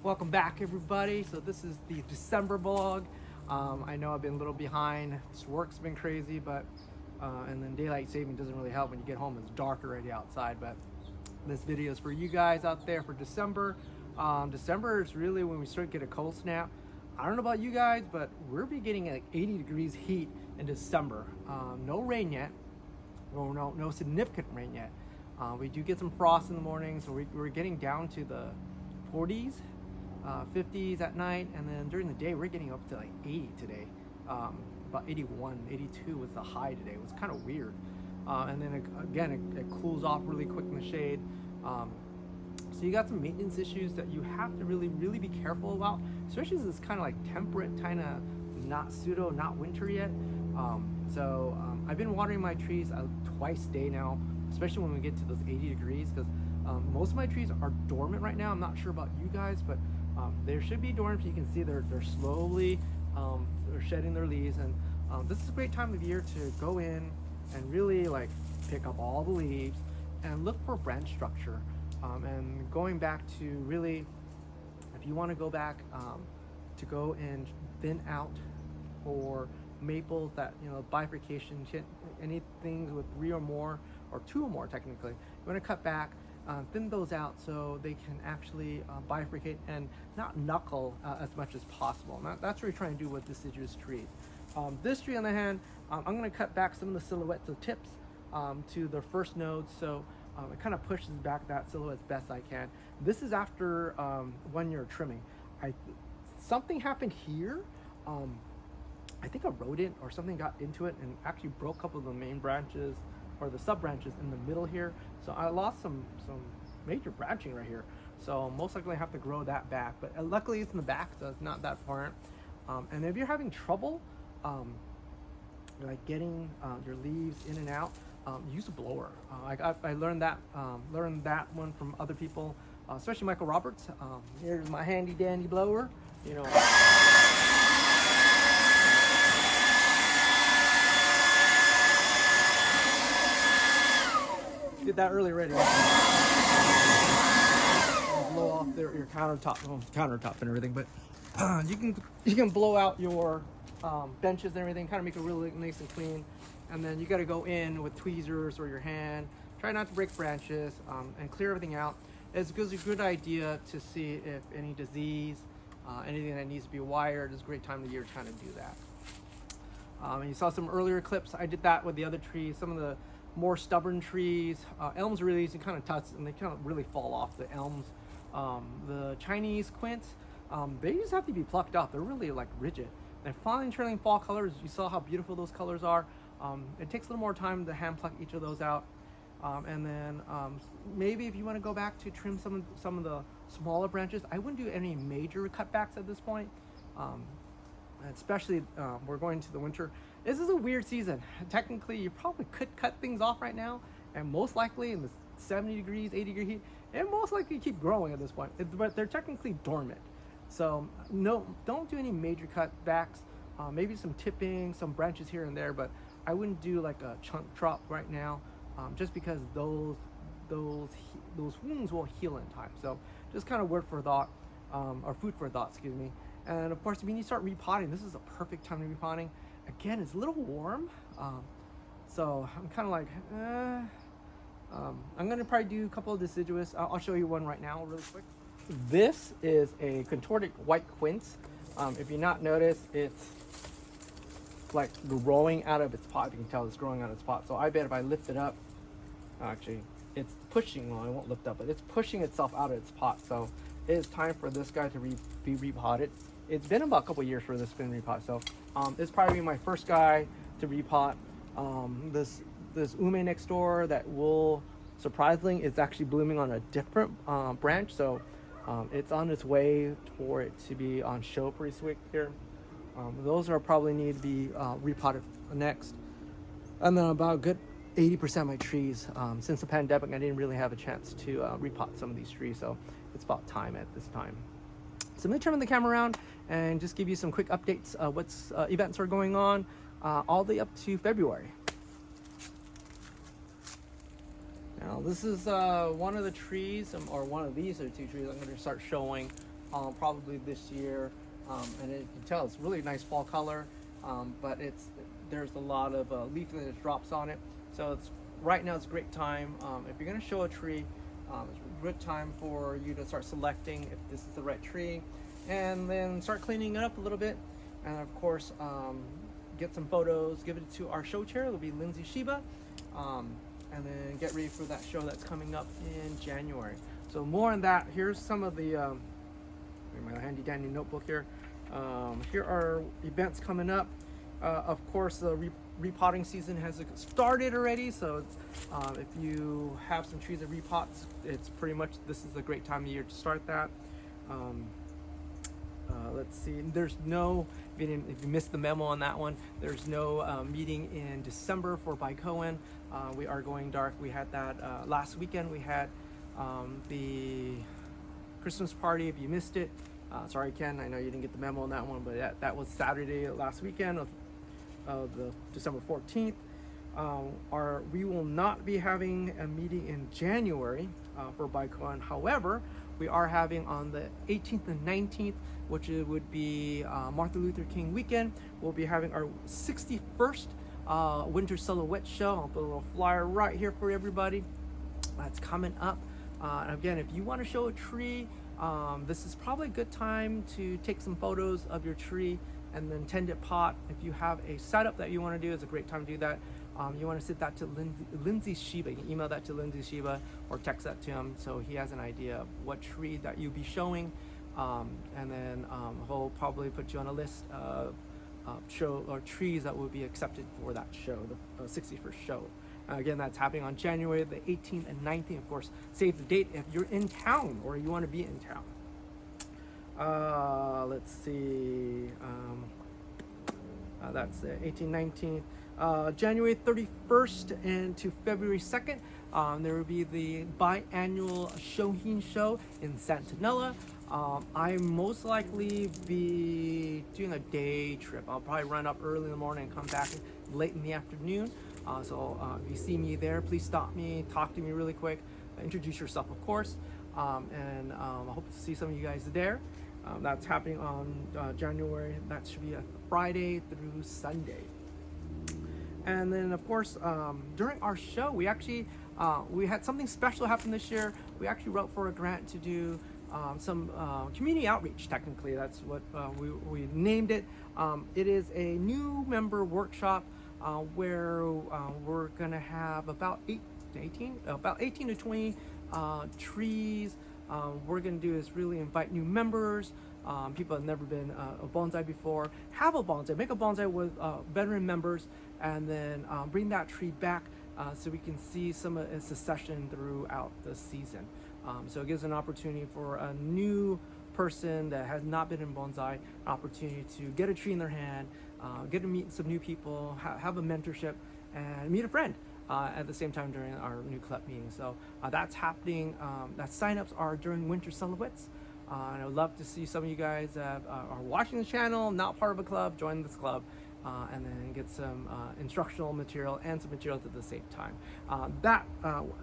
Welcome back, everybody. So this is the December vlog. I know I've been a little behind. This work's been crazy, but and then daylight saving doesn't really help when you get home. It's dark already outside. But this video is for you guys out there for December. December is really when we start to get a cold snap. I don't know about you guys, but we're be getting like 80 degrees heat in December. No rain yet. Well, no significant rain yet. We do get some frost in the morning, so we're getting down to the 40s. 50s at night, and then during the day we're getting up to like 80 today. About 81, 82 was the high today. It was kind of weird. And then it cools off really quick in the shade. So you got some maintenance issues that you have to really be careful about, especially as it's kind of like temperate, kind of not winter yet. I've been watering my trees twice a day now, especially when we get to those 80 degrees, because most of my trees are dormant right now. I'm not sure about you guys, but they should be dormant. You can see they're slowly they're shedding their leaves, and this is a great time of year to go in and really like pick up all the leaves and look for branch structure. And going back to really, if you want to go back to go and thin out or maples that, you know, bifurcation, anything with 3 or more or 2 or more technically, you want to cut back, thin those out so they can actually bifurcate and not knuckle as much as possible. And that's what we're trying to do with deciduous tree. This tree on the hand, I'm going to cut back some of the silhouettes of tips to the first nodes, so it kind of pushes back that silhouette as best I can. This is after 1 year trimming. Something happened here. I think a rodent or something got into it and actually broke a couple of the main branches or the sub branches in the middle here. So I lost some major branching right here. So most likely I have to grow that back, but luckily it's in the back, so it's not that far. And if you're having trouble like getting your leaves in and out, use a blower. I learned that one from other people, especially Michael Roberts. Here's my handy dandy blower. You know. Did that early already. Blow off your countertop and everything, but you can blow out your benches and everything, kind of make it really nice and clean. And then you got to go in with tweezers or your hand. Try not to break branches and clear everything out. It's a good idea to see if any disease, anything that needs to be wired. It's a great time of the year to kind of do that. And you saw some earlier clips. I did that with the other trees. Some of the more stubborn trees, elms are really easy to kind of touch, and they kind of really fall off. The elms, the Chinese quince, they just have to be plucked up. They're really like rigid. And finally turning fall colors, you saw how beautiful those colors are. It takes a little more time to hand pluck each of those out. And then maybe if you want to go back to trim some of the smaller branches, I wouldn't do any major cutbacks at this point. Especially we're going to the winter. This is a weird season. Technically, you probably could cut things off right now, and most likely in the 70 degrees, 80 degree heat, and most likely keep growing at this point. But they're technically dormant. So no, don't do any major cutbacks. Maybe some tipping, some branches here and there, but I wouldn't do like a chunk drop right now, just because those wounds will heal in time. So just kind of word for thought, or food for thought, excuse me. And of course, when you start repotting, this is a perfect time to be repotting. Again, it's a little warm, so I'm kind of like, I'm gonna probably do a couple of deciduous. I'll show you one right now really quick. This is a contorted white quince. If you not notice, it's like growing out of its pot. You can tell it's growing out of its pot. So I bet if I lift it up, actually, it's pushing. Well, it won't lift up, but it's pushing itself out of its pot. So it is time for this guy to be repotted. It's been about a couple years for this to be repotted. So it's probably my first guy to repot. This ume next door that will, surprisingly, it's actually blooming on a different branch. So it's on its way for it to be on show pretty quick here. Those are probably need to be repotted next. And then about a good 80% of my trees, since the pandemic, I didn't really have a chance to repot some of these trees. So it's about time at this time. So I'm gonna turn the camera around and just give you some quick updates. What's events are going on all the way up to February. Now this is one of the trees, or one of these are 2 trees I'm going to start showing probably this year. And you can tell it's really nice fall color, but there's a lot of leaflet that drops on it. So right now it's a great time. If you're gonna show a tree, it's a good time for you to start selecting if this is the right tree, and then start cleaning it up a little bit. And of course, get some photos, give it to our show chair. It'll be Lindsay Shiba, and then get ready for that show that's coming up in January. So more on that. Here's some of the my handy dandy notebook here. Here are events coming up. Of course, the repotting season has started already. So if you have some trees that repot, it's pretty much, this is a great time of year to start that. Let's see, there's no, if you missed the memo on that one, there's no meeting in December for Baikoen. We are going dark. We had that last weekend. We had the Christmas party. If you missed it, sorry Ken, I know you didn't get the memo on that one, but that was Saturday last weekend of the December 14th. We will not be having a meeting in January for Baikoen. However, we are having on the 18th and 19th, which would be Martin Luther King weekend. We'll be having our 61st Winter Silhouette Show. I'll put a little flyer right here for everybody. That's coming up. Again, if you want to show a tree, this is probably a good time to take some photos of your tree and then tend it pot. If you have a setup that you want to do, it's a great time to do that. You want to send that to Lindsay Shiba. You can email that to Lindsay Shiba or text that to him so he has an idea of what tree that you'll be showing. And then he'll probably put you on a list of show or trees that will be accepted for that show, the 61st show. Again, that's happening on January the 18th and 19th. Of course, save the date if you're in town or you want to be in town. Let's see. That's the 18th, 19th. January 31st and to February 2nd, there will be the biannual Shohin show in Nella. I most likely be doing a day trip. I'll probably run up early in the morning and come back late in the afternoon. So if you see me there, please stop me, talk to me really quick, introduce yourself, of course, and I hope to see some of you guys there. That's happening on January. That should be a Friday through Sunday. And then, of course, during our show, we actually we had something special happen this year. We actually wrote for a grant to do some community outreach. Technically, that's what we named it. It is a new member workshop where we're gonna have about 18 to 20 trees. We're gonna do is really invite new members, people that have never been a bonsai before, have a bonsai, make a bonsai with veteran members, and then bring that tree back so we can see some of its succession throughout the season. So it gives an opportunity for a new person that has not been in bonsai, an opportunity to get a tree in their hand, get to meet some new people, have a mentorship, and meet a friend at the same time during our new club meeting. So that's happening. That signups are during Winter Silhouettes. And I would love to see some of you guys that are watching the channel, not part of a club, join this club, and then get some instructional material and some materials at the same time.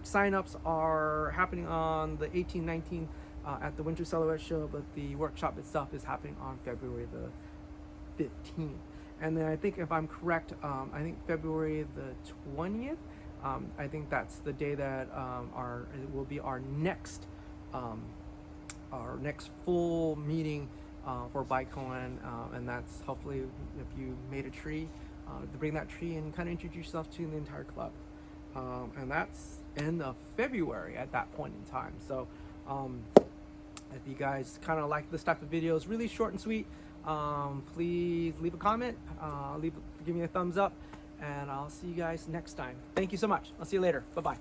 Signups are happening on the 18th, 19th at the Winter Silhouette Show, but the workshop itself is happening on February the 15th. And then I think, if I'm correct, I think February the 20th, I think that's the day that it will be our next full meeting for Baikoen, and that's hopefully if you made a tree, to bring that tree and kind of introduce yourself to the entire club. And that's end of February at that point in time. So if you guys kind of like this type of videos, really short and sweet, please leave a comment, give me a thumbs up, and I'll see you guys next time. Thank you so much. I'll see you later. Bye-bye.